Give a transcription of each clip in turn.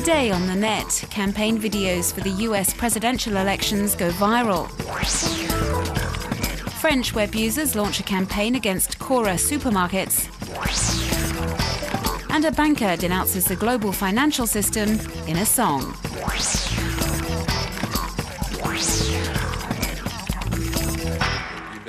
Today on the net, campaign videos for the US presidential elections go viral. French web users launch a campaign against Cora supermarkets. And a banker denounces the global financial system in a song.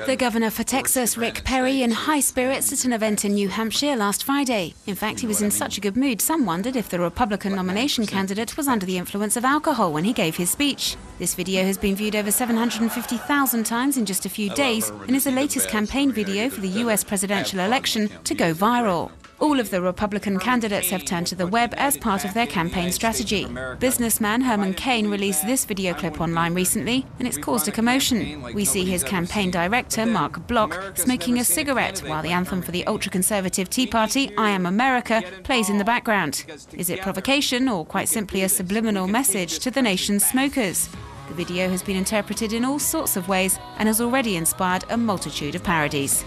The governor for Texas, Rick Perry, in high spirits at an event in New Hampshire last Friday. In fact, he was in such a good mood, some wondered if the Republican nomination candidate was under the influence of alcohol when he gave his speech. This video has been viewed over 750,000 times in just a few days and is the latest campaign video for the US presidential election to go viral. All of the Republican candidates have turned to the web as part of their campaign strategy. Businessman Herman Cain released this video clip online recently, and it's caused a commotion. We see his campaign director, Mark Block, smoking a cigarette while the anthem for the ultra-conservative Tea Party, I Am America, plays in the background. Is it provocation or quite simply a subliminal message to the nation's smokers? The video has been interpreted in all sorts of ways and has already inspired a multitude of parodies.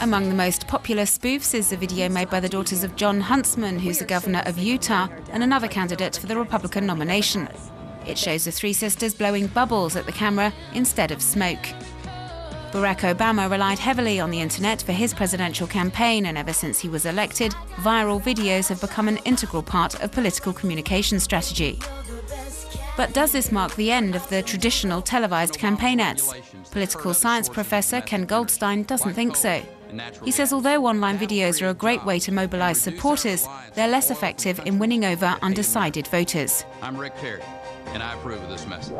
Among the most popular spoofs is the video made by the daughters of John Huntsman, who's the governor of Utah and another candidate for the Republican nomination. It shows the three sisters blowing bubbles at the camera instead of smoke. Barack Obama relied heavily on the internet for his presidential campaign, and ever since he was elected, viral videos have become an integral part of political communication strategy. But does this mark the end of the traditional televised campaign ads? Political science professor Ken Goldstein doesn't think so. He says although online videos are a great way to mobilize supporters, they're less effective in winning over undecided voters. I'm Rick Perry, and I approve of this message.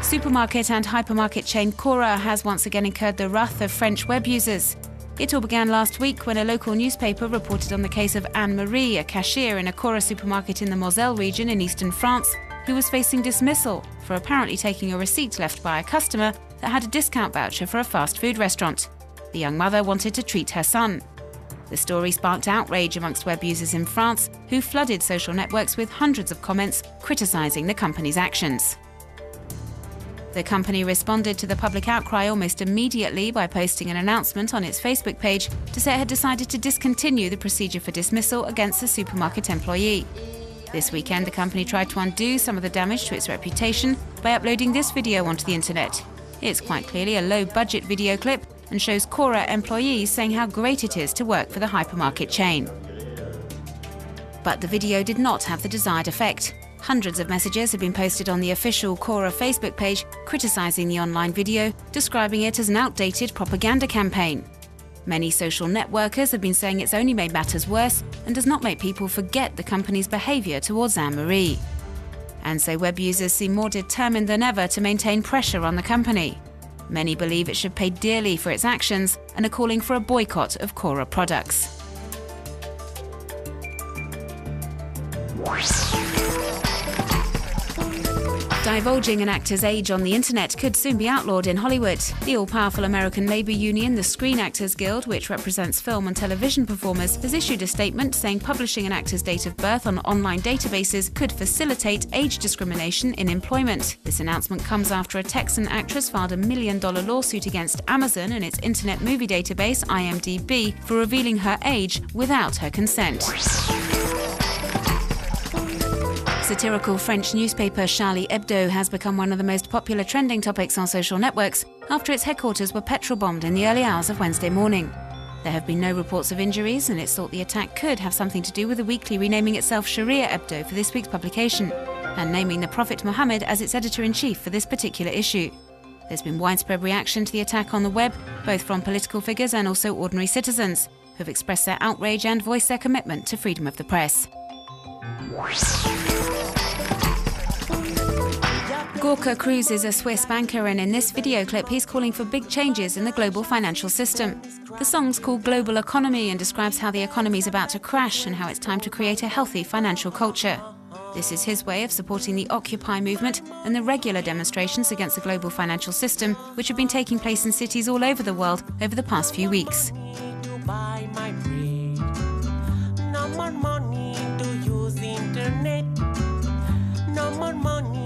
Supermarket and hypermarket chain Cora has once again incurred the wrath of French web users. It all began last week when a local newspaper reported on the case of Anne-Marie, a cashier in a Cora supermarket in the Moselle region in eastern France, who was facing dismissal for apparently taking a receipt left by a customer that had a discount voucher for a fast food restaurant. The young mother wanted to treat her son. The story sparked outrage amongst web users in France, who flooded social networks with hundreds of comments criticising the company's actions. The company responded to the public outcry almost immediately by posting an announcement on its Facebook page to say it had decided to discontinue the procedure for dismissal against the supermarket employee. This weekend, the company tried to undo some of the damage to its reputation by uploading this video onto the internet. It's quite clearly a low-budget video clip and shows Cora employees saying how great it is to work for the hypermarket chain. But the video did not have the desired effect. Hundreds of messages have been posted on the official Cora Facebook page criticising the online video, describing it as an outdated propaganda campaign. Many social networkers have been saying it's only made matters worse and does not make people forget the company's behaviour towards Anne-Marie. And so web users seem more determined than ever to maintain pressure on the company. Many believe it should pay dearly for its actions and are calling for a boycott of Cora products. Divulging an actor's age on the internet could soon be outlawed in Hollywood. The all-powerful American labor union, the Screen Actors Guild, which represents film and television performers, has issued a statement saying publishing an actor's date of birth on online databases could facilitate age discrimination in employment. This announcement comes after a Texan actress filed a $1 million lawsuit against Amazon and its internet movie database, IMDb, for revealing her age without her consent. Satirical French newspaper Charlie Hebdo has become one of the most popular trending topics on social networks after its headquarters were petrol-bombed in the early hours of Wednesday morning. There have been no reports of injuries, and it's thought the attack could have something to do with the weekly renaming itself Sharia Hebdo for this week's publication, and naming the Prophet Muhammad as its editor-in-chief for this particular issue. There's been widespread reaction to the attack on the web, both from political figures and also ordinary citizens, who have expressed their outrage and voiced their commitment to freedom of the press. Gorka Cruz is a Swiss banker, and in this video clip he's calling for big changes in the global financial system. The song's called Global Economy and describes how the economy is about to crash and how it's time to create a healthy financial culture. This is his way of supporting the Occupy movement and the regular demonstrations against the global financial system, which have been taking place in cities all over the world over the past few weeks. No more money.